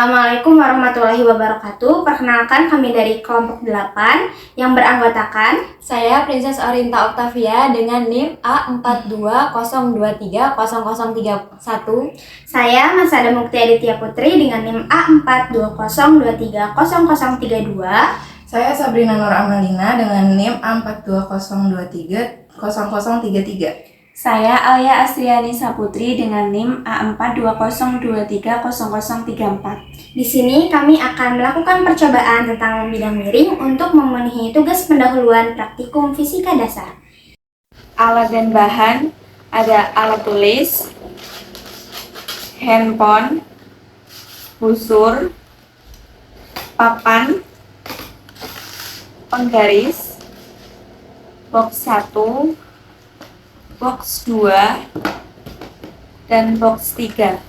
Assalamualaikum warahmatullahi wabarakatuh. Perkenalkan, kami dari kelompok 8 yang beranggotakan Saya Princess Arinta Octavia dengan NIM A4202300331. saya Masada Mukti Aditya Putri dengan NIM A4202300332. Saya Sabrina Nur Amalina dengan NIM A420230033. Saya Alia Astriani Saputri dengan NIM A420230034. Di sini kami akan melakukan percobaan tentang bidang miring untuk memenuhi tugas pendahuluan praktikum fisika dasar. Alat dan bahan ada alat tulis, handphone, busur, papan, penggaris, box 1, box 2, dan box 3.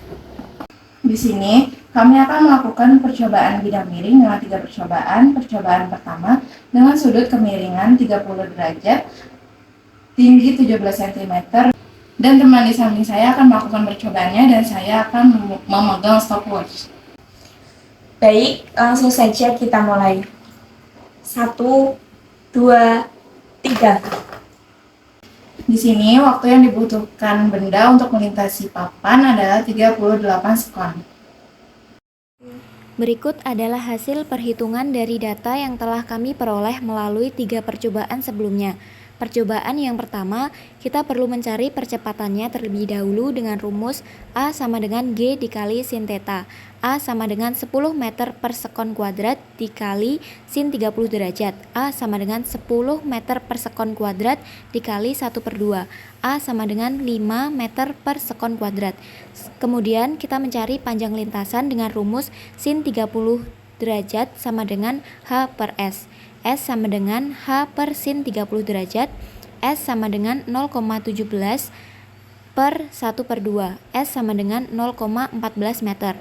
Di sini kami akan melakukan percobaan bidang miring dengan 3 percobaan. Percobaan pertama dengan sudut kemiringan 30 derajat, tinggi 17 cm. Dan teman di samping saya akan melakukan percobaannya dan saya akan memegang stopwatch. Baik, langsung saja kita mulai. 1, 2, 3. Di sini waktu yang dibutuhkan benda untuk melintasi papan adalah 38 sekon. Berikut adalah hasil perhitungan dari data yang telah kami peroleh melalui 3 percobaan sebelumnya. Percobaan yang pertama, kita perlu mencari percepatannya terlebih dahulu dengan rumus A sama dengan G dikali sin theta. A sama dengan 10 meter per sekon kuadrat dikali sin 30 derajat. A sama dengan 10 meter per sekon kuadrat dikali 1/2. A sama dengan 5 meter per sekon kuadrat. Kemudian kita mencari panjang lintasan dengan rumus sin 30 derajat sama dengan H per S. S sama dengan H per sin 30 derajat. S sama dengan 0,17 per 1/2. S sama dengan 0,14 meter.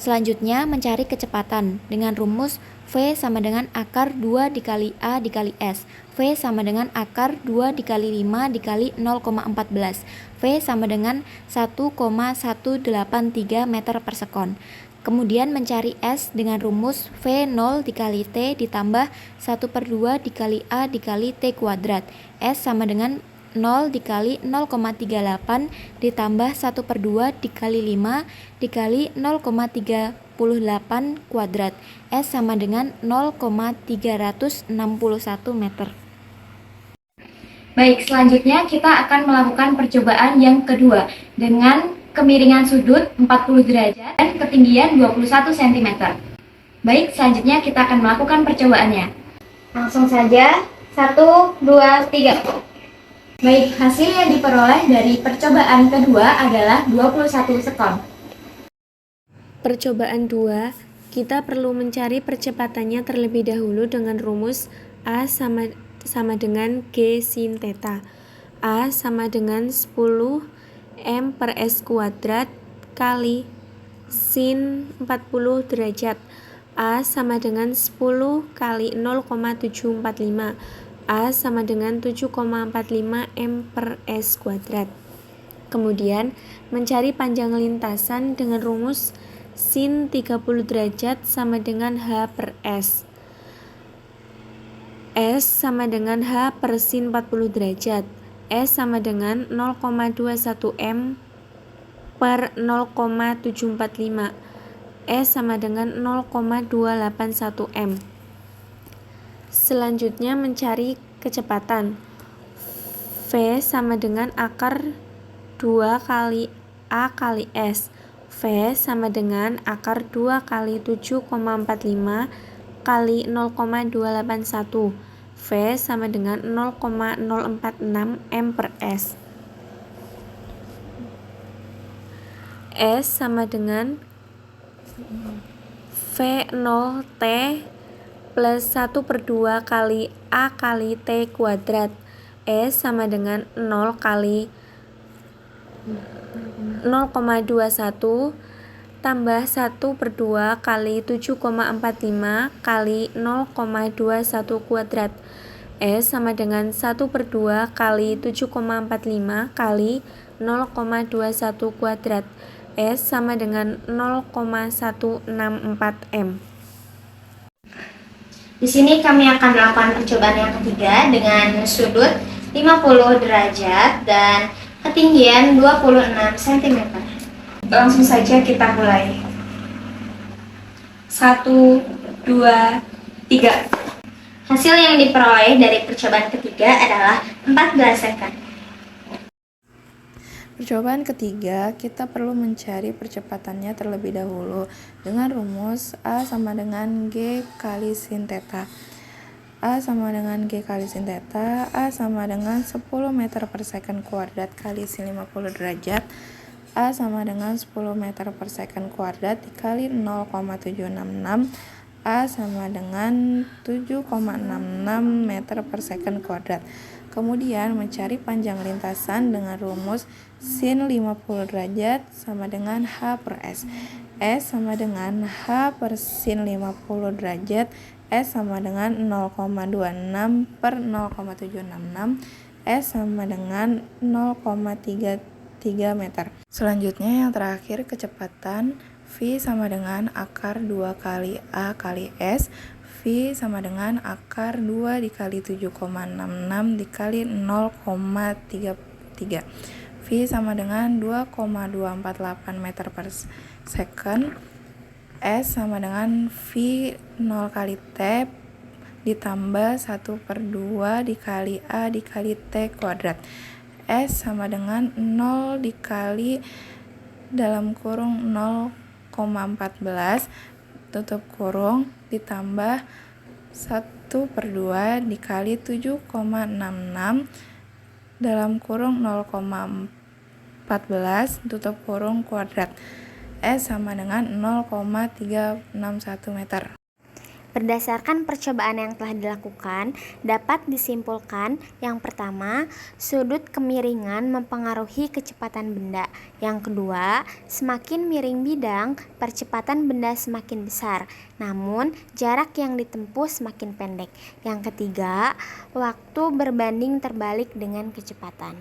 Selanjutnya mencari kecepatan dengan rumus V sama dengan akar 2 dikali A dikali S. V sama dengan akar 2 dikali 5 dikali 0,14. V sama dengan 1,183 meter per sekon. Kemudian mencari S dengan rumus V0 dikali T ditambah 1/2 dikali A dikali T kuadrat. S sama dengan 0 dikali 0,38 ditambah 1/2 dikali 5 dikali 0,38 kuadrat. S sama dengan 0,361 meter. Baik, selanjutnya kita akan melakukan percobaan yang kedua dengan kemiringan sudut 40 derajat dan ketinggian 21 cm. Baik, selanjutnya kita akan melakukan percobaannya. Langsung saja, 1, 2, 3. Baik, hasil yang diperoleh dari percobaan kedua adalah 21 sekon. Percobaan 2, kita perlu mencari percepatannya terlebih dahulu dengan rumus A sama dengan G sin theta. A sama dengan 10 M per S kuadrat kali sin 40 derajat. A sama dengan 10 kali 0,745. A sama dengan 7,45 M per S kuadrat. Kemudian mencari panjang lintasan dengan rumus sin 30 derajat sama dengan H per S. S sama dengan H per sin 40 derajat. S sama dengan 0,21 M per 0,745. S sama dengan 0,281 M. Selanjutnya mencari kecepatan. V sama dengan akar 2 kali A kali S. V sama dengan akar 2 kali 7,45 kali 0,281. V sama dengan 0,046 M per S. S sama dengan V0T plus 1/2 kali A kali T kuadrat. S sama dengan 0 kali 0,21 tambah 1/2 kali 7,45 kali 0,21 kuadrat. S sama dengan 1/2 kali 7,45 kali 0,21 kuadrat. S sama dengan 0,164 M. Di sini kami akan melakukan percobaan yang ketiga dengan sudut 50 derajat dan ketinggian 26 cm. Langsung saja kita mulai. 1, 2, 3. Hasil yang diperoleh dari percobaan ketiga adalah 14 second. Percobaan ketiga, kita perlu mencari percepatannya terlebih dahulu dengan rumus A sama dengan G kali sin theta. A sama dengan G kali sin theta, A sama dengan 10 meter per second kuadrat kali sin 50 derajat, A sama dengan 10 meter per second kuadrat dikali 0,766, A sama dengan 7,66 meter per second kuadrat. Kemudian mencari panjang lintasan dengan rumus sin 50 derajat sama dengan H per S. S sama dengan H per sin 50 derajat, S sama dengan 0,26 per 0,766, S sama dengan 0,33 meter. Selanjutnya yang terakhir kecepatan V sama dengan akar 2 kali A kali S. V sama dengan akar 2 dikali 7,66 dikali 0,33. V sama dengan 2,248 meter per second. S sama dengan V 0 kali T ditambah 1 per 2 dikali A dikali T kuadrat. S sama dengan 0 dikali dalam kurung 0,14 tutup kurung ditambah 1 per 2 dikali 7,66 dalam kurung 0,14 tutup kurung kuadrat. S sama dengan 0,361 meter. Berdasarkan percobaan yang telah dilakukan, dapat disimpulkan yang pertama, sudut kemiringan mempengaruhi kecepatan benda. Yang kedua, semakin miring bidang, percepatan benda semakin besar, namun jarak yang ditempuh semakin pendek. Yang ketiga, waktu berbanding terbalik dengan kecepatan.